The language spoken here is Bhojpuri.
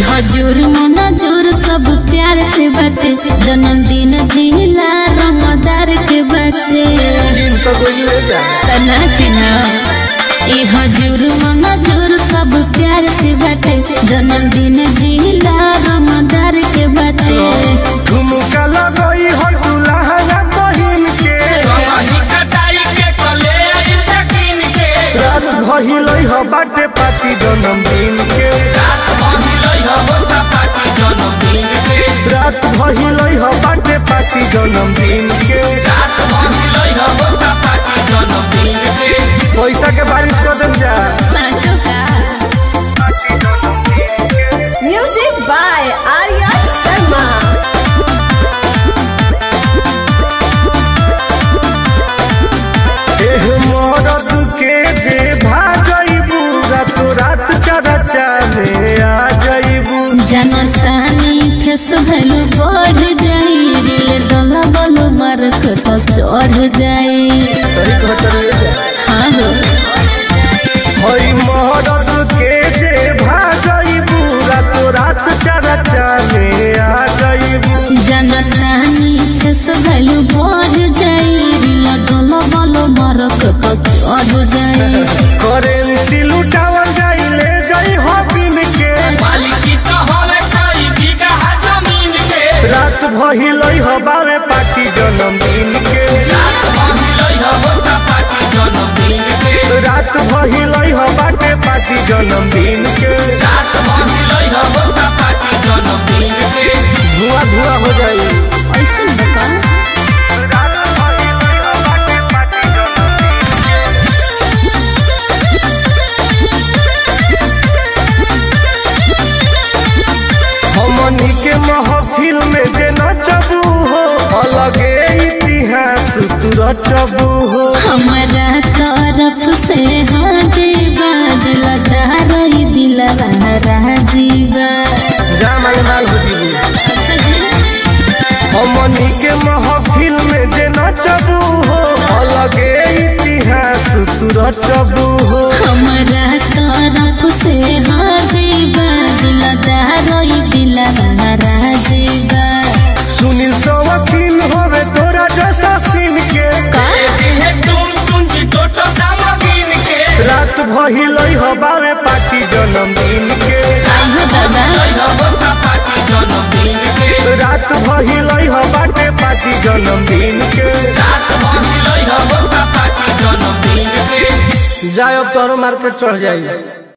हजूर मनजूर सब प्यार से बाटे जन्मदिन जिला रमदार के बाटे तना चिन्ह हजूर मनजूर सब प्यार से बाटे जन्मदिन जिला रमदार के बाटे झुमका लगई हो दुल्हा बहिन के रात भइलई हो बाटे पार्टी जन्मदिन के रात भइलई हो बाटे पार्टी जन्मदिन के पैसा के बारिश कर देम जा साचो का म्यूजिक बाय आर्या शर्मा। मरद के जे भाजइबू रात रात चरचा में आ जइबू जनतानी फेस भैलू बढ़ जाई दिल डोला बोलो मार कट चढ़ जाई सही कहत हाँ हो हई मरद के जे भाजइबू रात रात चरचा में आ जइबू जनतानी फेस भैलू बढ़ जाई दिल डोला बोलो मार कट चढ़ जाई करेंसी लुटावल जाई ले जाई हो बिन के रात भइलई हो बावे पार्टी जन्मदिन के रात भइलई हो बाटे पार्टी जन्मदिन के धुआं धुआं हो जाई ऐसे बता हमनी के महफिल में जे नचबू हो अलगे इतिहास तू रचबू हो हमारा तरफ से हाजीबा दिलदार दिलवा राजीबा जामल माल हो जीबू अच्छा जी हमनी के महफिल में जे नचबू हो अलगे इतिहास तू रचबू हो हमारा तरफ से हाजीबा दिलदार दिलवा राजीबा सुनील सवकील होवे तोरा जैसा सीन के रात भइलई हो बावे पार्टी जन्मदिन के आइहो दादा रात भइलई हो बाटे पार्टी जन्मदिन के जाए अब तोरो मार्केट चढ़ जाई।